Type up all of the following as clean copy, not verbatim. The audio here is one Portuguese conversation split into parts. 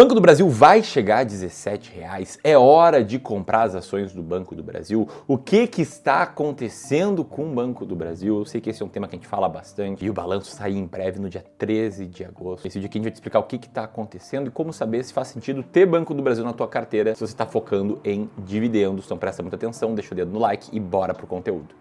Banco do Brasil vai chegar a R$17. É hora de comprar as ações do Banco do Brasil. O que está acontecendo com o Banco do Brasil? Eu sei que esse é um tema que a gente fala bastante e o balanço sai em breve no dia 13 de agosto. Esse dia aqui a gente vai te explicar o que está acontecendo e como saber se faz sentido ter Banco do Brasil na tua carteira se você está focando em dividendos. Então presta muita atenção, deixa o dedo no like e bora pro conteúdo.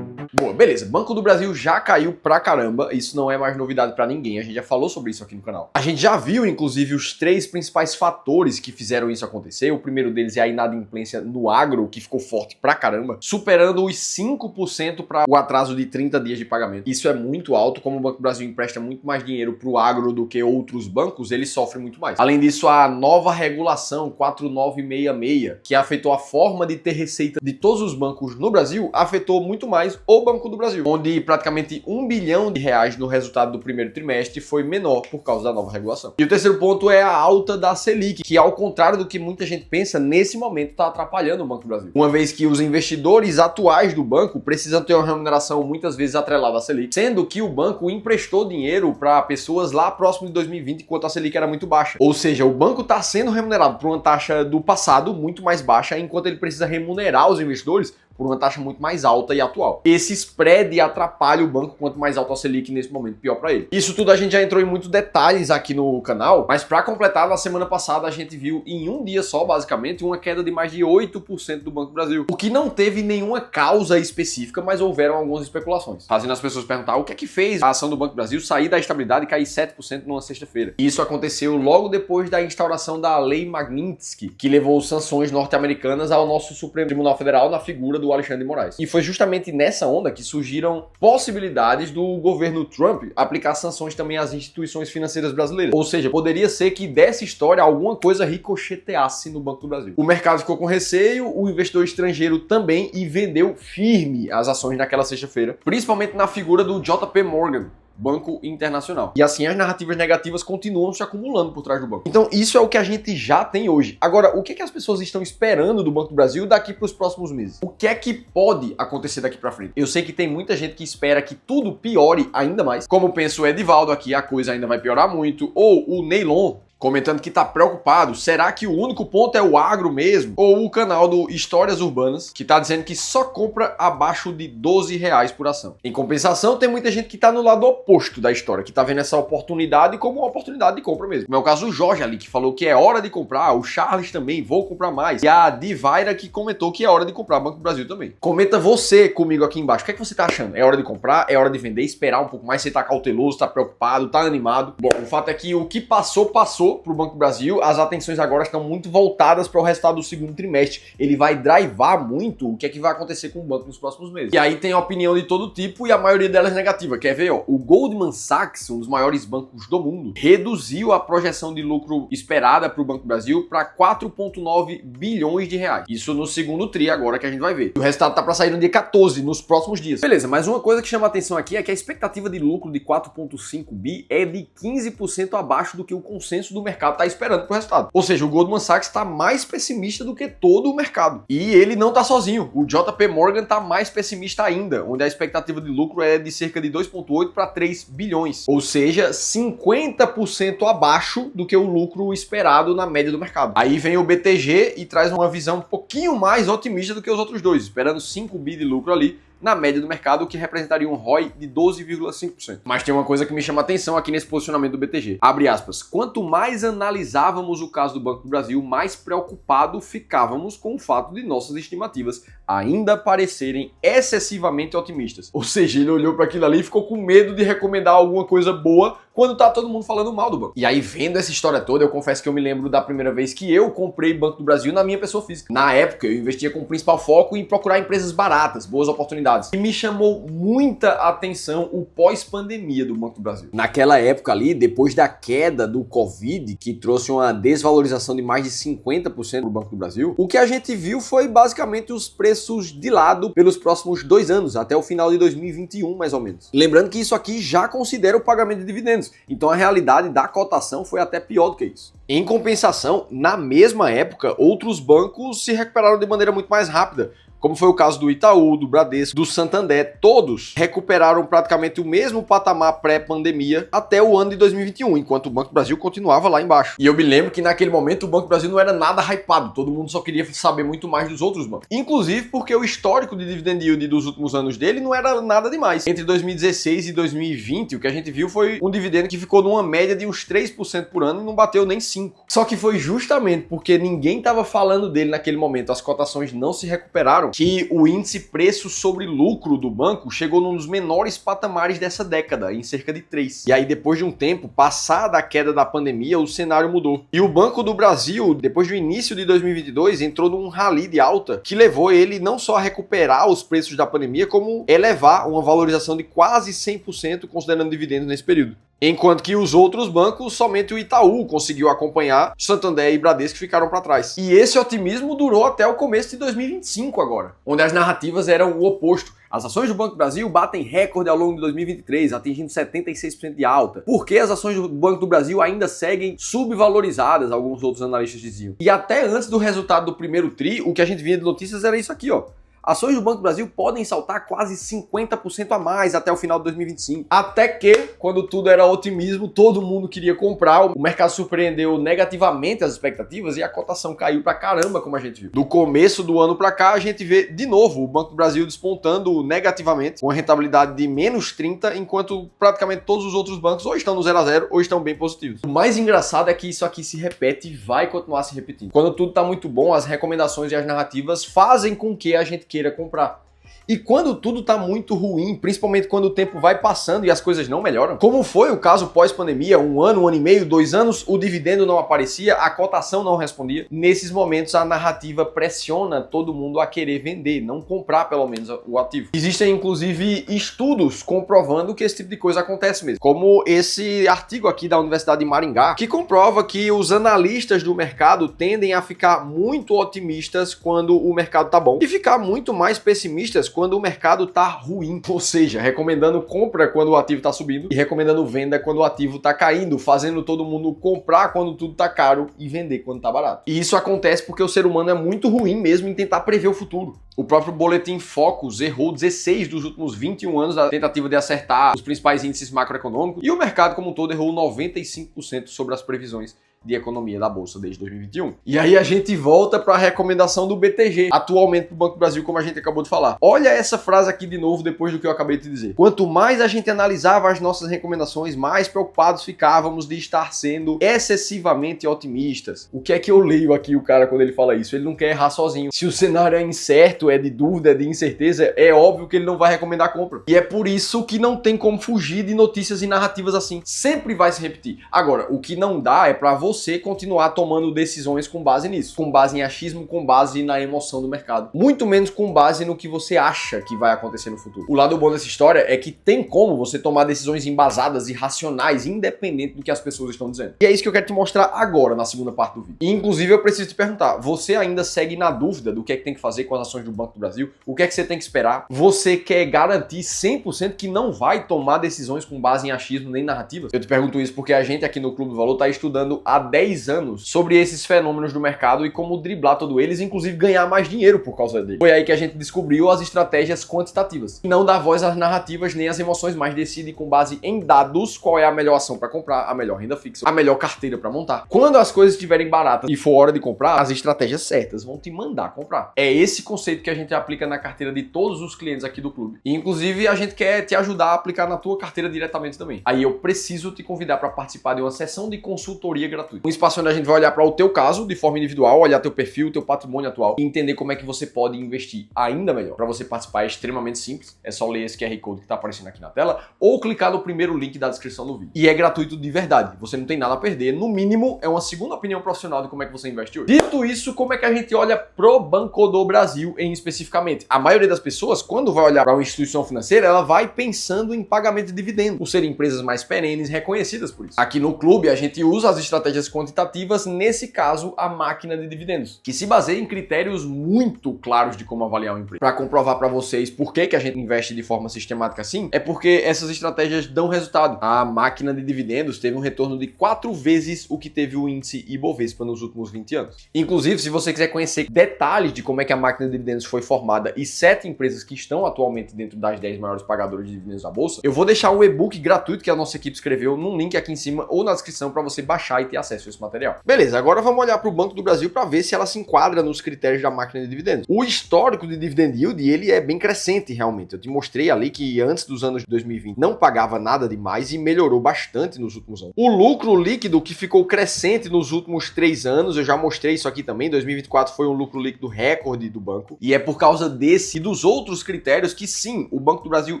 Beleza, Banco do Brasil já caiu pra caramba, isso não é mais novidade pra ninguém, a gente já falou sobre isso aqui no canal. A gente já viu, inclusive, os três principais fatores que fizeram isso acontecer. O primeiro deles é a inadimplência no agro, que ficou forte pra caramba, superando os 5% para o atraso de 30 dias de pagamento. Isso é muito alto, como o Banco do Brasil empresta muito mais dinheiro pro agro do que outros bancos, ele sofre muito mais. Além disso, a nova regulação 4966, que afetou a forma de ter receita de todos os bancos no Brasil, afetou muito mais o Banco do Brasil, onde praticamente R$1 bilhão no resultado do primeiro trimestre foi menor por causa da nova regulação. E o terceiro ponto é a alta da Selic, que ao contrário do que muita gente pensa, nesse momento está atrapalhando o Banco do Brasil. Uma vez que os investidores atuais do banco precisam ter uma remuneração muitas vezes atrelada à Selic, sendo que o banco emprestou dinheiro para pessoas lá próximo de 2020, enquanto a Selic era muito baixa. Ou seja, o banco está sendo remunerado por uma taxa do passado muito mais baixa, enquanto ele precisa remunerar os investidores por uma taxa muito mais alta e atual. Esse spread atrapalha o banco, quanto mais alto a Selic nesse momento, pior para ele. Isso tudo a gente já entrou em muitos detalhes aqui no canal, mas para completar, na semana passada a gente viu em um dia só, basicamente, uma queda de mais de 8% do Banco do Brasil, o que não teve nenhuma causa específica, mas houveram algumas especulações, fazendo as pessoas perguntar o que é que fez a ação do Banco do Brasil sair da estabilidade e cair 7% numa sexta-feira. Isso aconteceu logo depois da instauração da Lei Magnitsky, que levou sanções norte-americanas ao nosso Supremo Tribunal Federal na figura do Alexandre de Moraes. E foi justamente nessa onda que surgiram possibilidades do governo Trump aplicar sanções também às instituições financeiras brasileiras. Ou seja, poderia ser que dessa história alguma coisa ricocheteasse no Banco do Brasil. O mercado ficou com receio, o investidor estrangeiro também, e vendeu firme as ações naquela sexta-feira, principalmente na figura do JP Morgan, Banco Internacional. E assim as narrativas negativas continuam se acumulando por trás do banco. Então isso é o que a gente já tem hoje. Agora, o que é que as pessoas estão esperando do Banco do Brasil daqui para os próximos meses? O que é que pode acontecer daqui para frente? Eu sei que tem muita gente que espera que tudo piore ainda mais. Como pensa o Edivaldo aqui, a coisa ainda vai piorar muito. Ou o Neilon comentando que tá preocupado, será que o único ponto é o agro mesmo? Ou o canal do Histórias Urbanas, que tá dizendo que só compra abaixo de R$12 por ação. Em compensação, tem muita gente que tá no lado oposto da história, que tá vendo essa oportunidade como uma oportunidade de compra mesmo. No meu caso, o Jorge ali, que falou que é hora de comprar, o Charles também, vou comprar mais, e a Divaira, que comentou que é hora de comprar Banco do Brasil também. Comenta você comigo aqui embaixo, o que é que você tá achando? É hora de comprar? É hora de vender? Esperar um pouco mais? Você tá cauteloso, tá preocupado, tá animado? Bom, o fato é que o que passou para o Banco do Brasil, as atenções agora estão muito voltadas para o resultado do segundo trimestre. Ele vai drivar muito o que é que vai acontecer com o banco nos próximos meses. E aí tem opinião de todo tipo e a maioria delas negativa. Quer ver? Ó, o Goldman Sachs, um dos maiores bancos do mundo, reduziu a projeção de lucro esperada para o Banco do Brasil para 4,9 bilhões de reais. Isso no segundo tri agora que a gente vai ver. O resultado tá para sair no dia 14, nos próximos dias. Beleza, mas uma coisa que chama a atenção aqui é que a expectativa de lucro de 4,5 bi é de 15% abaixo do que o consenso do mercado está esperando pro resultado. Ou seja, o Goldman Sachs está mais pessimista do que todo o mercado. E ele não está sozinho. O JP Morgan está mais pessimista ainda, onde a expectativa de lucro é de cerca de 2,8 para 3 bilhões. Ou seja, 50% abaixo do que o lucro esperado na média do mercado. Aí vem o BTG e traz uma visão um pouquinho mais otimista do que os outros dois, esperando 5 bi de lucro ali na média do mercado, o que representaria um ROI de 12,5%. Mas tem uma coisa que me chama a atenção aqui nesse posicionamento do BTG. Abre aspas. Quanto mais analisávamos o caso do Banco do Brasil, mais preocupado ficávamos com o fato de nossas estimativas ainda parecerem excessivamente otimistas. Ou seja, ele olhou para aquilo ali e ficou com medo de recomendar alguma coisa boa quando tá todo mundo falando mal do banco. E aí, vendo essa história toda, eu confesso que eu me lembro da primeira vez que eu comprei Banco do Brasil na minha pessoa física. Na época, eu investia com o principal foco em procurar empresas baratas, boas oportunidades. E me chamou muita atenção o pós-pandemia do Banco do Brasil. Naquela época ali, depois da queda do Covid, que trouxe uma desvalorização de mais de 50% do Banco do Brasil, o que a gente viu foi basicamente os preços de lado pelos próximos 2 anos, até o final de 2021, mais ou menos. Lembrando que isso aqui já considera o pagamento de dividendos. Então a realidade da cotação foi até pior do que isso. Em compensação, na mesma época, outros bancos se recuperaram de maneira muito mais rápida, como foi o caso do Itaú, do Bradesco, do Santander, todos recuperaram praticamente o mesmo patamar pré-pandemia até o ano de 2021, enquanto o Banco do Brasil continuava lá embaixo. E eu me lembro que naquele momento o Banco do Brasil não era nada hypado, todo mundo só queria saber muito mais dos outros bancos. Inclusive porque o histórico de dividend yield dos últimos anos dele não era nada demais. Entre 2016 e 2020, o que a gente viu foi um dividendo que ficou numa média de uns 3% por ano e não bateu nem 5%. Só que foi justamente porque ninguém estava falando dele naquele momento, as cotações não se recuperaram, que o índice preço sobre lucro do banco chegou num dos menores patamares dessa década, em cerca de 3. E aí depois de um tempo, passada a queda da pandemia, o cenário mudou. E o Banco do Brasil, depois do início de 2022, entrou num rally de alta que levou ele não só a recuperar os preços da pandemia, como elevar uma valorização de quase 100% considerando dividendos nesse período. Enquanto que os outros bancos, somente o Itaú conseguiu acompanhar, Santander e Bradesco ficaram para trás. E esse otimismo durou até o começo de 2025 agora, onde as narrativas eram o oposto. As ações do Banco do Brasil batem recorde ao longo de 2023, atingindo 76% de alta. Por que as ações do Banco do Brasil ainda seguem subvalorizadas, alguns outros analistas diziam. E até antes do resultado do primeiro TRI, o que a gente via de notícias era isso aqui, ó. Ações do Banco do Brasil podem saltar quase 50% a mais até o final de 2025. Até que, quando tudo era otimismo, todo mundo queria comprar, o mercado surpreendeu negativamente as expectativas e a cotação caiu pra caramba, como a gente viu. Do começo do ano pra cá, a gente vê de novo o Banco do Brasil despontando negativamente, com a rentabilidade de menos 30%, enquanto praticamente todos os outros bancos ou estão no 0 a 0 ou estão bem positivos. O mais engraçado é que isso aqui se repete e vai continuar se repetindo. Quando tudo tá muito bom, as recomendações e as narrativas fazem com que a gente queira comprar. E quando tudo tá muito ruim, principalmente quando o tempo vai passando e as coisas não melhoram, como foi o caso pós-pandemia, um ano e meio, 2 anos, o dividendo não aparecia, a cotação não respondia. Nesses momentos a narrativa pressiona todo mundo a querer vender, não comprar pelo menos o ativo. Existem inclusive estudos comprovando que esse tipo de coisa acontece mesmo, como esse artigo aqui da Universidade de Maringá, que comprova que os analistas do mercado tendem a ficar muito otimistas quando o mercado tá bom e ficar muito mais pessimistas quando o mercado tá ruim, ou seja, recomendando compra quando o ativo tá subindo e recomendando venda quando o ativo tá caindo, fazendo todo mundo comprar quando tudo tá caro e vender quando tá barato. E isso acontece porque o ser humano é muito ruim mesmo em tentar prever o futuro. O próprio Boletim Focus errou 16 dos últimos 21 anos da tentativa de acertar os principais índices macroeconômicos e o mercado como um todo errou 95% sobre as previsões de economia da Bolsa desde 2021. E aí a gente volta para a recomendação do BTG, atualmente para o Banco do Brasil, como a gente acabou de falar. Olha essa frase aqui de novo depois do que eu acabei de dizer. Quanto mais a gente analisava as nossas recomendações, mais preocupados ficávamos de estar sendo excessivamente otimistas. O que é que eu leio aqui o cara quando ele fala isso? Ele não quer errar sozinho. Se o cenário é incerto, é de dúvida, é de incerteza, é óbvio que ele não vai recomendar compra. E é por isso que não tem como fugir de notícias e narrativas assim. Sempre vai se repetir. Agora, o que não dá é para você continuar tomando decisões com base nisso, com base em achismo, com base na emoção do mercado, muito menos com base no que você acha que vai acontecer no futuro. O lado bom dessa história é que tem como você tomar decisões embasadas e racionais, independente do que as pessoas estão dizendo. E é isso que eu quero te mostrar agora na segunda parte do vídeo. E, inclusive, eu preciso te perguntar, você ainda segue na dúvida do que é que tem que fazer com as ações do Banco do Brasil? O que é que você tem que esperar? Você quer garantir 100% que não vai tomar decisões com base em achismo nem narrativas? Eu te pergunto isso porque a gente aqui no Clube do Valor está estudando há 10 anos sobre esses fenômenos do mercado e como driblar todos eles, inclusive ganhar mais dinheiro por causa dele. Foi aí que a gente descobriu as estratégias quantitativas. Não dá voz às narrativas nem às emoções, mas decide com base em dados qual é a melhor ação para comprar, a melhor renda fixa, a melhor carteira para montar. Quando as coisas estiverem baratas e for hora de comprar, as estratégias certas vão te mandar comprar. É esse conceito que a gente aplica na carteira de todos os clientes aqui do clube. E, inclusive, a gente quer te ajudar a aplicar na tua carteira diretamente também. Aí eu preciso te convidar para participar de uma sessão de consultoria gratuita. Um espaço onde a gente vai olhar para o teu caso de forma individual, olhar teu perfil, teu patrimônio atual e entender como é que você pode investir ainda melhor. Para você participar é extremamente simples, é só ler esse QR Code que está aparecendo aqui na tela ou clicar no primeiro link da descrição do vídeo. E é gratuito de verdade, você não tem nada a perder, no mínimo é uma segunda opinião profissional de como é que você investe hoje. Dito isso, como é que a gente olha pro Banco do Brasil em especificamente? A maioria das pessoas, quando vai olhar para uma instituição financeira, ela vai pensando em pagamento de dividendos, por serem empresas mais perenes, reconhecidas por isso. Aqui no clube a gente usa as estratégias estratégias quantitativas, nesse caso, a máquina de dividendos, que se baseia em critérios muito claros de como avaliar uma empresa. Para comprovar para vocês por que a gente investe de forma sistemática assim, é porque essas estratégias dão resultado. A máquina de dividendos teve um retorno de 4 vezes o que teve o índice Ibovespa nos últimos 20 anos. Inclusive, se você quiser conhecer detalhes de como é que a máquina de dividendos foi formada e 7 empresas que estão atualmente dentro das 10 maiores pagadoras de dividendos da bolsa, eu vou deixar um e-book gratuito que a nossa equipe escreveu num link aqui em cima ou na descrição para você baixar e ter acesso a esse material. Beleza, agora vamos olhar para o Banco do Brasil para ver se ela se enquadra nos critérios da máquina de dividendos. O histórico de dividend yield, ele é bem crescente realmente. Eu te mostrei ali que antes dos anos de 2020 não pagava nada demais e melhorou bastante nos últimos anos. O lucro líquido que ficou crescente nos últimos 3 anos, eu já mostrei isso aqui também, 2024 foi um lucro líquido recorde do banco, e é por causa desse e dos outros critérios que sim, o Banco do Brasil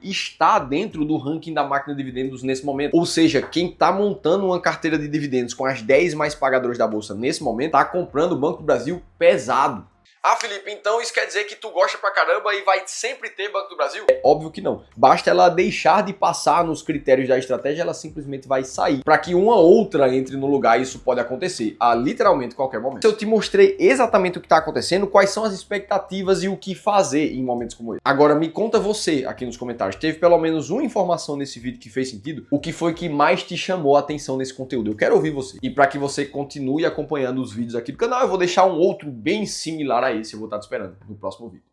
está dentro do ranking da máquina de dividendos nesse momento. Ou seja, quem está montando uma carteira de dividendos com as 10 mais pagadoras da bolsa nesse momento, está comprando o Banco do Brasil pesado. Ah, Felipe, então isso quer dizer que tu gosta pra caramba e vai sempre ter Banco do Brasil? É óbvio que não. Basta ela deixar de passar nos critérios da estratégia, ela simplesmente vai sair. Para que uma outra entre no lugar, isso pode acontecer a literalmente qualquer momento. Eu te mostrei exatamente o que está acontecendo, quais são as expectativas e o que fazer em momentos como esse. Agora me conta você aqui nos comentários, teve pelo menos uma informação nesse vídeo que fez sentido? O que foi que mais te chamou a atenção nesse conteúdo? Eu quero ouvir você. E para que você continue acompanhando os vídeos aqui do canal, eu vou deixar um outro bem similar a esse, eu vou estar te esperando no próximo vídeo.